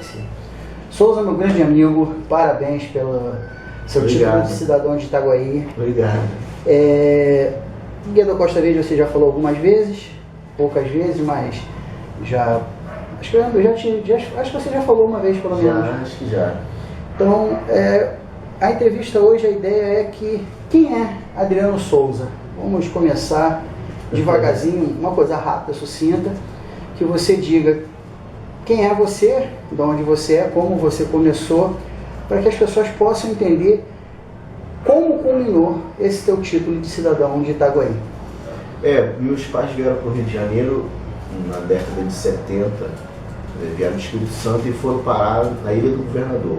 você. Souza, meu grande amigo, parabéns pelo seu título de cidadão de Itaguaí. Obrigado. Guedo Costa Verde você já falou algumas vezes, poucas vezes, mas já... Acho que você já falou uma vez, pelo menos. Acho que já. Então, a entrevista hoje, a ideia é que... Quem é Adriano Souza? Vamos começar devagarzinho, uma coisa rápida, sucinta, que você diga quem é você, de onde você é, como você começou, para que as pessoas possam entender como culminou esse teu título de cidadão de Itaguaí. Meus pais vieram para o Rio de Janeiro na década de 70, vieram do Espírito Santo e foram parar na Ilha do Governador.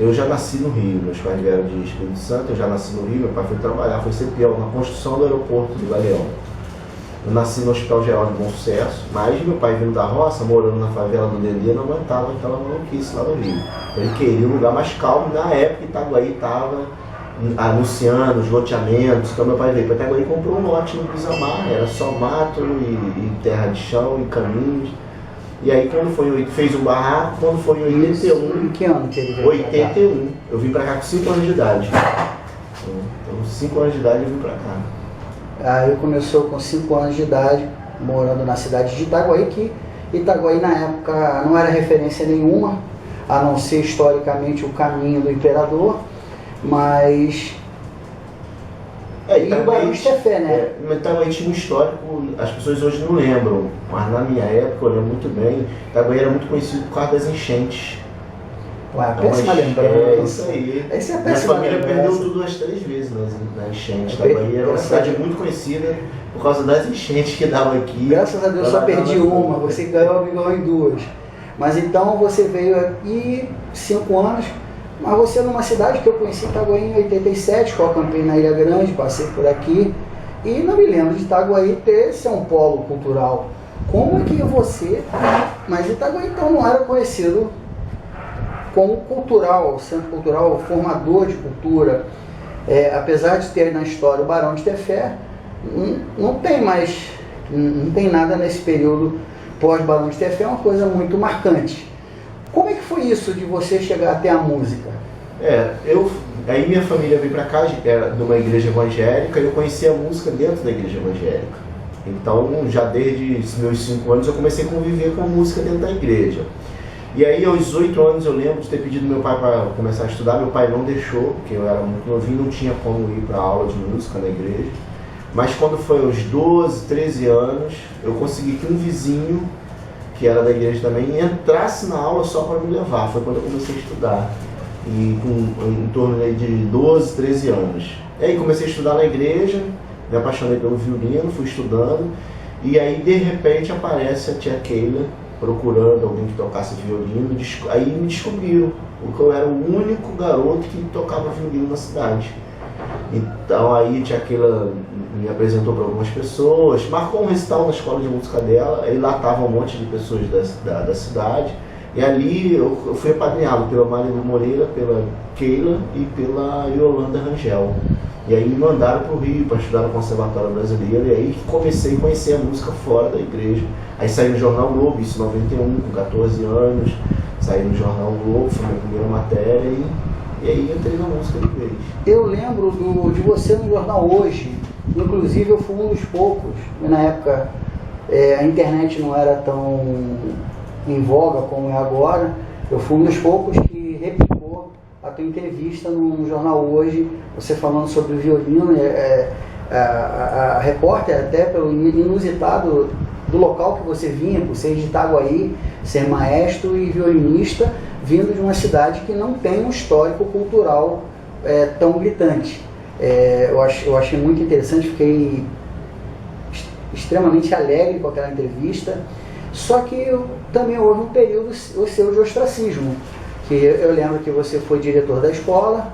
Eu já nasci no Rio, meus pais vieram de Espírito Santo, eu já nasci no Rio, meu pai foi trabalhar, foi ser peão na construção do aeroporto de Galeão. Eu nasci no Hospital Geral de Bom Sucesso, mas meu pai vindo da roça, morando na favela do Dedê, não aguentava aquela maluquice lá no Rio. Então ele queria um lugar mais calmo, na época Itaguaí estava anunciando os loteamentos, então meu pai veio para Itaguaí e comprou um lote no Pisamar, era só mato e terra de chão e caminhos. E aí fez um barraco, quando foi em 81... Em que ano que ele veio? 81. Eu vim pra cá com 5 anos de idade. Então, 5 anos de idade eu vim pra cá. Aí começou com 5 anos de idade, morando na cidade de Itaguaí, que Itaguaí na época não era referência nenhuma, a não ser historicamente o caminho do imperador, mas... E o Barão de Tefé, né? Itaguaí tinha um histórico, as pessoas hoje não lembram, mas na minha época eu lembro muito bem, Itaguaí era muito conhecido por causa das enchentes. Péssima lembrança. Isso aí. Essa é a Minha péssima família lembrança. perdeu tudo 2, 3 vezes na enchente. Itaguaí era uma cidade muito conhecida por causa das enchentes que dava aqui. Graças a Deus só perdi uma, você ganhou em 2. Mas então você veio aqui 5 anos, mas você numa cidade que eu conheci Itaguaí em 87, que eu acampei na Ilha Grande, passei por aqui, e não me lembro de Itaguaí ser um polo cultural. Como é que você... Mas Itaguaí então não era conhecido como cultural, centro cultural, formador de cultura. Apesar de ter na história o Barão de Tefé, não tem nada nesse período pós-Barão de Tefé, é uma coisa muito marcante. Como é que foi isso de você chegar até a música? Aí minha família veio pra cá, era numa igreja evangélica, e eu conhecia a música dentro da igreja evangélica. Então, já desde meus 5 anos, eu comecei a conviver com a música dentro da igreja. E aí, aos 8 anos, eu lembro de ter pedido meu pai para começar a estudar. Meu pai não deixou, porque eu era muito novinho, não tinha como ir para aula de música na igreja. Mas quando foi aos 12, 13 anos, eu consegui que um vizinho, que era da igreja também, entrasse na aula só para me levar. Foi quando eu comecei a estudar, em torno de 12, 13 anos. E aí comecei a estudar na igreja, me apaixonei pelo violino, fui estudando, e aí de repente aparece a tia Keila procurando alguém que tocasse violino. Aí me descobriram, porque eu era o único garoto que tocava violino na cidade. Então aí a tia Keila me apresentou para algumas pessoas, marcou um recital na escola de música dela, aí lá tava um monte de pessoas da cidade, e ali eu fui apadrinhado pela Marilu Moreira, pela Keila e pela Yolanda Rangel. E aí me mandaram para o Rio para estudar no Conservatório Brasileiro, e aí comecei a conhecer a música fora da igreja. Aí saí no Jornal Globo, isso em 91, com 14 anos, saí no Jornal Globo, foi a minha primeira matéria, e aí entrei na música de vez. Eu lembro de você no Jornal Hoje, inclusive eu fui um dos poucos, na época a internet não era tão em voga como é agora, eu fui um dos poucos que replicou a tua entrevista no Jornal Hoje, você falando sobre o violino, a repórter até pelo inusitado do local que você vinha, por ser de Itaguaí, ser maestro e violinista, vindo de uma cidade que não tem um histórico cultural tão gritante. Eu achei muito interessante, fiquei extremamente alegre com aquela entrevista, só que também houve um período o seu de ostracismo, que eu lembro que você foi diretor da escola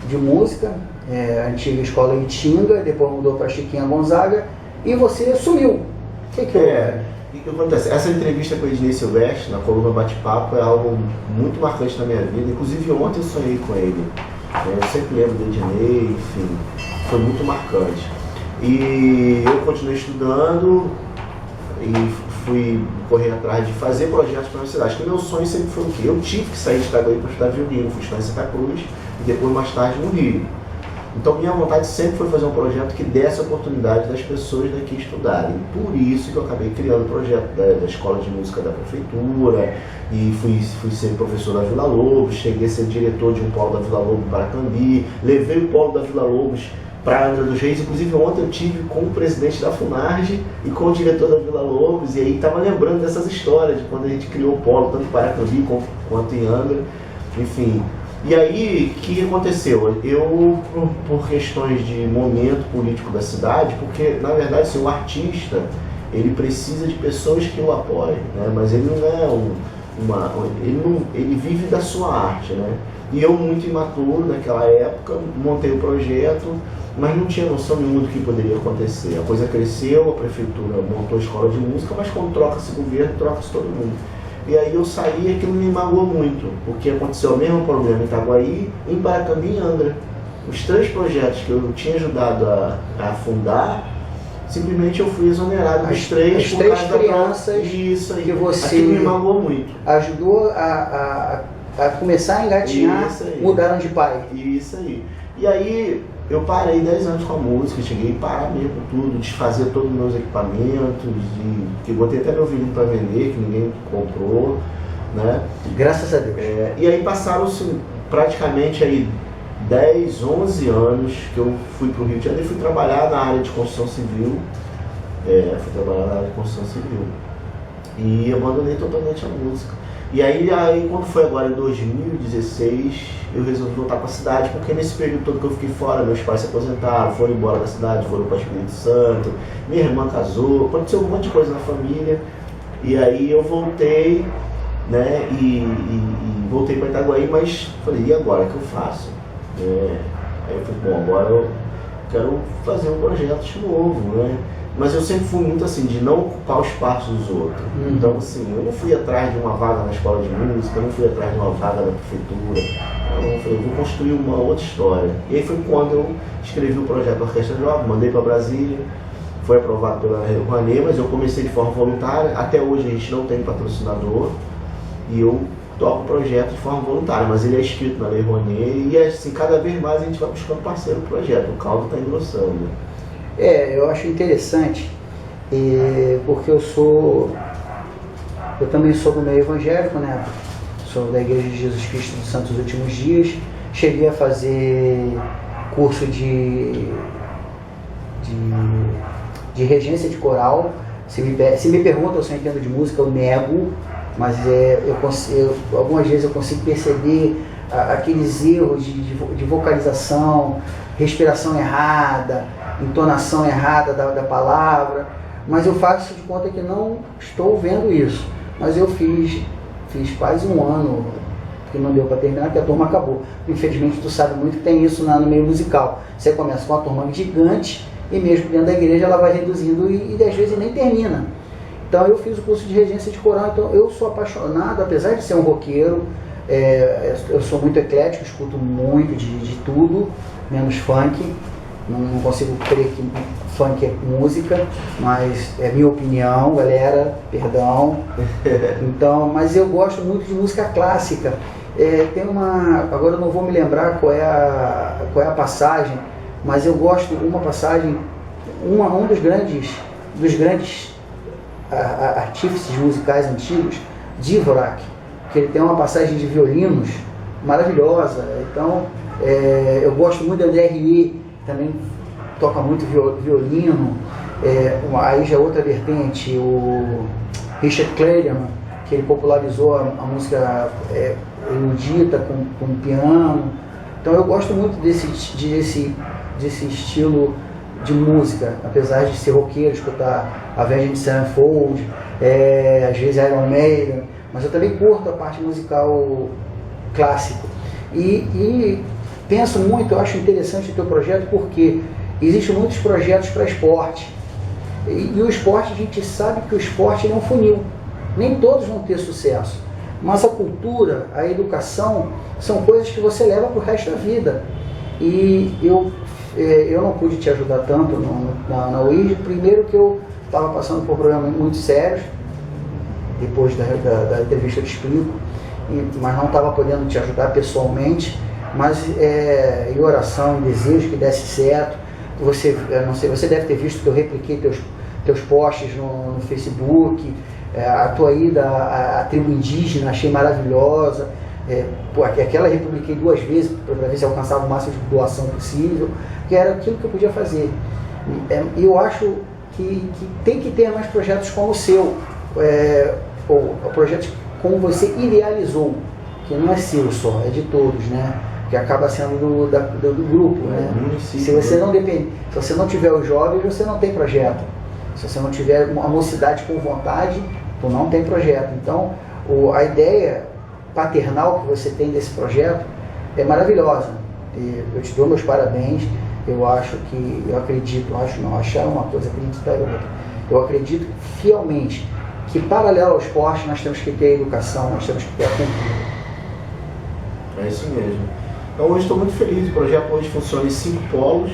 de música, a antiga escola Itinga, depois mudou para Chiquinha Gonzaga, e você sumiu. O que acontece? Essa entrevista com o Ednei Silvestre, na coluna Bate-Papo, é algo muito marcante na minha vida. Inclusive ontem eu sonhei com ele. Eu sempre lembro do Ednei, enfim, foi muito marcante. E eu continuei estudando e fui correr atrás de fazer projetos para a minha cidade, porque meu sonho sempre foi o quê? Eu tive que sair de Itaguaí para estudar violino, fui estudar em Santa Cruz e depois mais tarde no Rio. Então minha vontade sempre foi fazer um projeto que desse a oportunidade das pessoas daqui estudarem. Por isso que eu acabei criando o projeto da Escola de Música da Prefeitura e fui ser professor da Vila Lobos, cheguei a ser diretor de um polo da Vila Lobos para Cambi, levei o polo da Vila Lobos para Angra dos Reis. Inclusive ontem eu tive com o presidente da FUNARGE e com o diretor da Vila Lobos, e aí estava lembrando dessas histórias de quando a gente criou o polo, tanto em Paracambi quanto em Angra, enfim. E aí, o que aconteceu? Eu, por questões de momento político da cidade, porque na verdade assim, o artista, ele precisa de pessoas que o apoiem, né? Mas ele não é ele vive da sua arte, né? E eu, muito imaturo naquela época, montei o projeto, mas não tinha noção nenhuma do que poderia acontecer. A coisa cresceu, a prefeitura montou a escola de música, mas quando troca-se governo, troca-se todo mundo. E aí eu saí e aquilo me magoou muito, porque aconteceu o mesmo problema em Itaguaí, em Paracambi e em Angra. Os 3 projetos que eu tinha ajudado a fundar, simplesmente eu fui exonerado dos 3. As 3 crianças isso aí, que você aquilo me magoou muito. Ajudou a começar a engatinhar, mudaram de pai. Isso aí. E aí eu parei 10 anos com a música, cheguei a parar mesmo tudo, desfazer todos os meus equipamentos, que botei até meu violino para vender, que ninguém comprou, né? Graças a Deus. E aí passaram-se praticamente aí 10, 11 anos que eu fui para o Rio de Janeiro e fui trabalhar na área de construção civil. E abandonei totalmente a música. E aí quando foi agora em 2016, eu resolvi voltar para a cidade, porque nesse período todo que eu fiquei fora, meus pais se aposentaram, foram embora da cidade, foram para o Espírito Santo, minha irmã casou, aconteceu um monte de coisa na família, e aí eu voltei, né, e voltei para Itaguaí, mas falei, e agora, o que eu faço? Aí eu falei, bom, agora eu quero fazer um projeto de novo, né? Mas eu sempre fui muito assim, de não ocupar os espaços dos outros. Então assim, eu não fui atrás de uma vaga na escola de música, eu não fui atrás de uma vaga na prefeitura. Eu falei, eu vou construir uma outra história. E aí foi quando eu escrevi o projeto da Orquestra Jovem, mandei para Brasília, foi aprovado pela Rouanet, mas eu comecei de forma voluntária. Até hoje a gente não tem patrocinador e eu toco o projeto de forma voluntária, mas ele é escrito na Lei Rouanet e assim, cada vez mais a gente vai buscando parceiro do projeto, o caldo está engrossando. Eu acho interessante, porque eu também sou do meio evangélico, né? Sou da Igreja de Jesus Cristo dos Santos Últimos Dias, cheguei a fazer curso de regência de coral. Se me perguntam se eu entendo de música, eu nego, mas algumas vezes eu consigo perceber aqueles erros de vocalização, respiração errada, entonação errada da palavra, mas eu faço de conta que não estou vendo isso. Mas eu fiz quase um ano que não deu para terminar, que a turma acabou. Infelizmente tu sabe muito que tem isso no meio musical. Você começa com uma turma gigante e mesmo dentro da igreja ela vai reduzindo e às vezes nem termina. Então eu fiz o curso de regência de coral, então eu sou apaixonado, apesar de ser um roqueiro, eu sou muito eclético, escuto muito de tudo, menos funk. Não consigo crer que funk é música, mas é minha opinião, galera, perdão. Então, mas eu gosto muito de música clássica. Tem agora eu não vou me lembrar qual é a passagem, mas eu gosto de uma passagem, um dos grandes artífices musicais antigos, Dvorak, que ele tem uma passagem de violinos maravilhosa. Então, eu gosto muito de André Rieu, também toca muito violino. Aí já outra vertente, o Richard Clayderman, que ele popularizou a música erudita com piano. Então eu gosto muito desse estilo de música, apesar de ser roqueiro, escutar Avenged Sevenfold, às vezes Iron Maiden, mas eu também curto a parte musical clássica. E penso muito, eu acho interessante o teu projeto, porque existem muitos projetos para esporte. E o esporte, a gente sabe que o esporte é um funil. Nem todos vão ter sucesso. Mas a cultura, a educação, são coisas que você leva para o resto da vida. E eu não pude te ajudar tanto na UIRJ, primeiro que eu estava passando por problemas muito sérios, depois da entrevista eu te explico, mas não estava podendo te ajudar pessoalmente, mas em oração, em desejo que desse certo. Você, não sei, você deve ter visto que eu repliquei teus posts no Facebook, a tua ida à tribo indígena, achei maravilhosa. Aquela republiquei 2 vezes para ver se alcançava o máximo de doação possível, que era aquilo que eu podia fazer. E eu acho que tem que ter mais projetos como o seu, ou projetos como você idealizou, que não é seu só, é de todos, né? Que acaba sendo do grupo, né? Se você não depende, se você não tiver os jovens, você não tem projeto. Se você não tiver uma mocidade com vontade, tu não tem projeto. Então, a ideia paternal que você tem desse projeto é maravilhosa. E eu te dou meus parabéns. Eu acredito fielmente que, paralelo ao esporte, nós temos que ter a educação, nós temos que ter a cultura. É isso mesmo. Então hoje estou muito feliz, o projeto hoje funciona em 5 polos,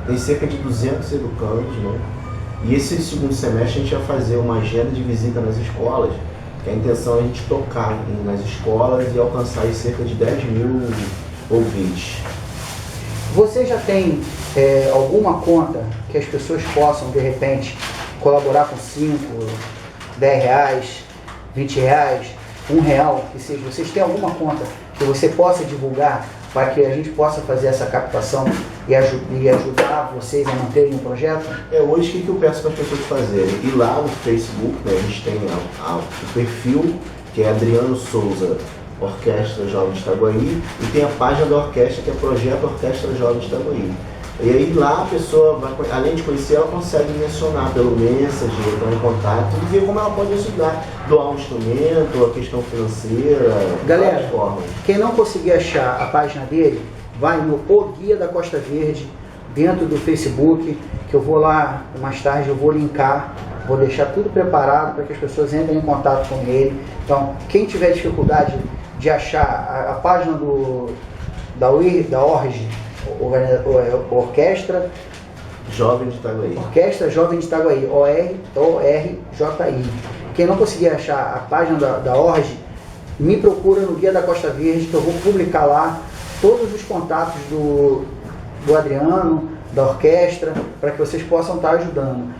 tem cerca de 200 educandos, né? E esse segundo semestre a gente vai fazer uma agenda de visita nas escolas, que a intenção é a gente tocar nas escolas e alcançar aí cerca de 10 mil ouvintes. Você já tem alguma conta que as pessoas possam, de repente, colaborar com 5, 10 reais, 20 reais, R$1, que seja? Vocês têm alguma conta que você possa divulgar para que a gente possa fazer essa captação e ajudar vocês a manterem o projeto? Hoje o que eu peço para as pessoas fazerem? Ir lá no Facebook, né? A gente tem o perfil, que é Adriano Souza Orquestra Jovem de Itaguaí, e tem a página da orquestra, que é Projeto Orquestra Jovem de Itaguaí. E aí lá a pessoa, além de conhecer, ela consegue mencionar pelo Messenger, entrar em contato e ver como ela pode ajudar, doar um instrumento, a questão financeira, galera, várias formas. Quem não conseguir achar a página dele, vai no O Guia da Costa Verde, dentro do Facebook, que eu vou lá, mais tarde eu vou linkar, vou deixar tudo preparado para que as pessoas entrem em contato com ele. Então, quem tiver dificuldade de achar a página da ORG, Orquestra Jovem de Itaguaí. Orquestra Jovem de Itaguaí, ORJI. Quem não conseguir achar a página da ORG, me procura no Guia da Costa Verde, que eu vou publicar lá todos os contatos do Adriano, da orquestra, para que vocês possam estar ajudando.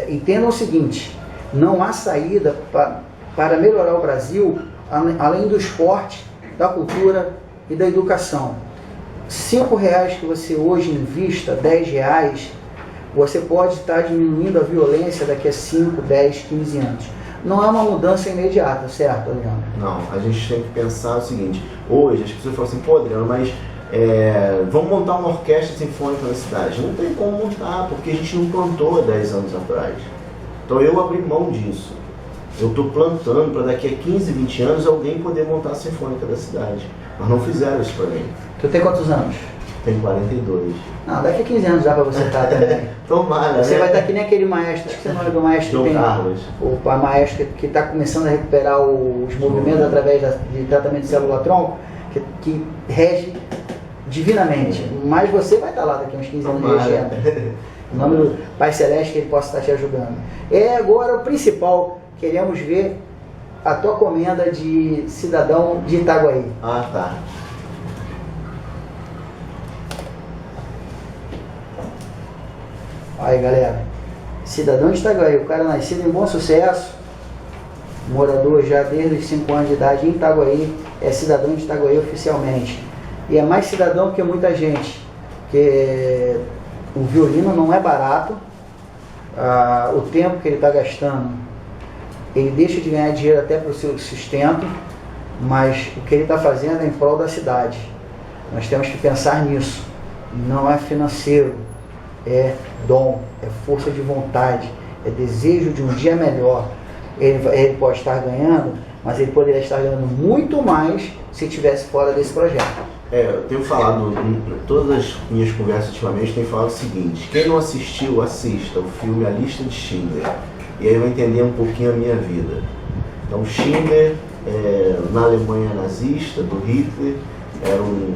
Entendam o seguinte, não há saída para melhorar o Brasil além do esporte, da cultura e da educação. R$5 que você hoje invista, R$10, você pode estar diminuindo a violência daqui a 5, 10, 15 anos. Não é uma mudança imediata, certo, Adriano? Não, a gente tem que pensar o seguinte, hoje as pessoas falam assim, pô, Adriano, mas vamos montar uma orquestra sinfônica na cidade. Não tem como montar, porque a gente não plantou há 10 anos atrás. Então eu abri mão disso. Eu estou plantando para daqui a 15, 20 anos alguém poder montar a sinfônica da cidade. Mas não fizeram isso para mim. Tu tem quantos anos? Tenho 42. Não, daqui a 15 anos dá para você estar também. Tomara, Você né? vai estar que nem aquele maestro, acho que você não é do maestro João que tem. Carlos. O maestro que está começando a recuperar os movimentos através de tratamento de célula-tronco, que rege divinamente. Mas você vai estar lá daqui a uns 15 anos regendo. Em nome do Pai Celeste, que ele possa estar te ajudando. Agora o principal, queremos ver a tua comenda de cidadão de Itaguaí. Ah, tá. Aí, galera, cidadão de Itaguaí, o cara nascido em Bom Sucesso, morador já desde os 5 anos de idade em Itaguaí, é cidadão de Itaguaí oficialmente. E é mais cidadão que muita gente, porque o violino não é barato, o tempo que ele está gastando, ele deixa de ganhar dinheiro até para o seu sustento, mas o que ele está fazendo é em prol da cidade. Nós temos que pensar nisso, não é financeiro, é dom, é força de vontade, é desejo de um dia melhor. Ele pode estar ganhando, mas ele poderia estar ganhando muito mais se estivesse fora desse projeto. Eu tenho falado, em todas as minhas conversas ultimamente, tenho falado o seguinte: quem não assistiu, assista o filme A Lista de Schindler, e aí vai entender um pouquinho a minha vida. Então, Schindler, na Alemanha nazista, do Hitler, era um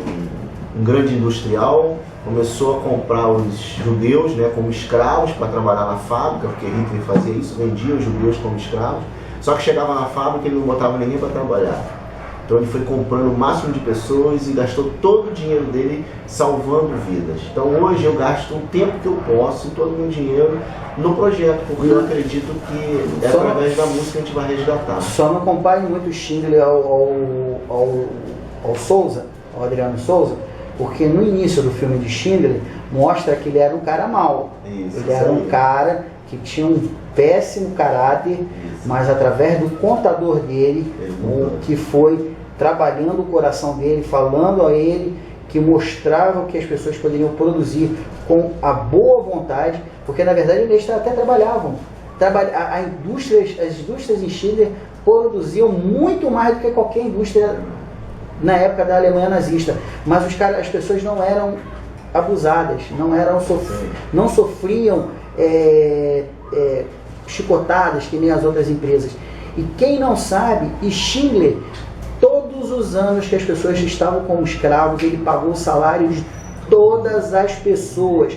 grande industrial, começou a comprar os judeus, né, como escravos para trabalhar na fábrica, porque Hitler fazia isso, vendia os judeus como escravos. Só que chegava na fábrica e ele não botava ninguém para trabalhar. Então ele foi comprando o máximo de pessoas e gastou todo o dinheiro dele salvando vidas. Então hoje eu gasto o tempo que eu posso e todo o meu dinheiro no projeto, porque eu acredito que é através da música que a gente vai resgatar. Só não compare muito o Schindler ao Souza, ao Adriano Souza, porque no início do filme de Schindler mostra que ele era um cara mau. Ele era um cara que tinha um péssimo caráter, mas através do contador dele, que foi trabalhando o coração dele, falando a ele, que mostrava o que as pessoas poderiam produzir com a boa vontade, porque na verdade eles até trabalhavam. As indústrias em Schindler produziam muito mais do que qualquer indústria na época da Alemanha nazista, mas as pessoas não eram abusadas, não sofriam chicotadas que nem as outras empresas. E quem não sabe, Schindler, todos os anos que as pessoas estavam como escravos, ele pagou o salário de todas as pessoas.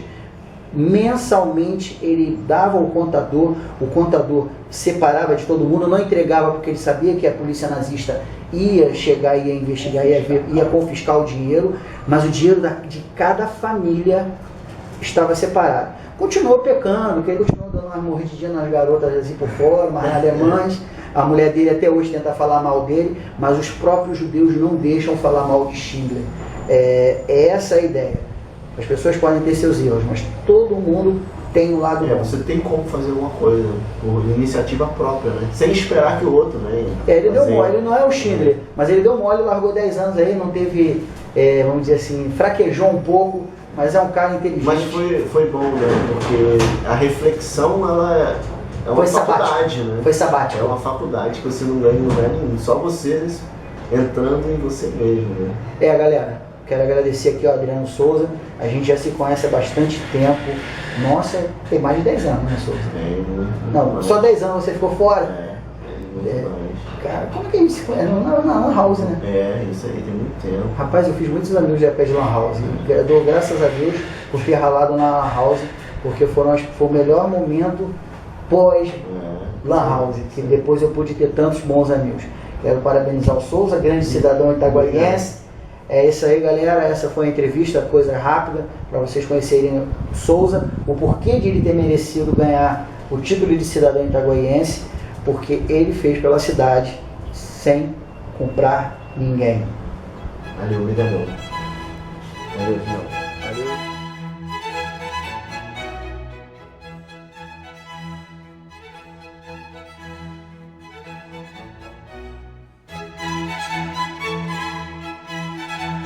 Mensalmente ele dava ao contador, o contador separava de todo mundo, não entregava porque ele sabia que a polícia nazista ia chegar, ia investigar, ia confiscar o dinheiro, mas o dinheiro de cada família estava separado. Continuou pecando, porque ele continuou dando uma mordidinha nas garotas assim por fora, mas alemães. A mulher dele até hoje tenta falar mal dele, mas os próprios judeus não deixam falar mal de Schindler. Essa é a ideia. As pessoas podem ter seus erros, mas todo mundo tem um lado bom. Você tem como fazer alguma coisa por iniciativa própria, né? Sem esperar que o outro venha. Ele deu mole, ele não é o Schindler, mas ele deu mole, largou 10 anos aí, não teve, vamos dizer assim, fraquejou um pouco, mas é um cara inteligente. Mas foi bom, né? Porque a reflexão, ela é uma faculdade, né? Foi sabático. É uma faculdade que você não ganha em lugar nenhum, só você entrando em você mesmo, né? Galera, quero agradecer aqui ao Adriano Souza, a gente já se conhece há bastante tempo. Nossa, tem mais de 10 anos, né, Souza? Muito não, mais. Só 10 anos você ficou fora? Muito mais. Cara, como que a gente se conhece? Na house, né? Isso aí, tem muito tempo. Rapaz, eu fiz muitos amigos de pé de lan house. Eu dou graças a Deus por ter ralado na lan house, porque foi o melhor momento pós lan house, que depois eu pude ter tantos bons amigos. Quero parabenizar o Souza, grande cidadão itaguaiense. É isso aí, galera. Essa foi a entrevista, coisa rápida, para vocês conhecerem o Souza, o porquê de ele ter merecido ganhar o título de cidadão itaguaiense, porque ele fez pela cidade sem comprar ninguém. Valeu, obrigadão. Valeu, final.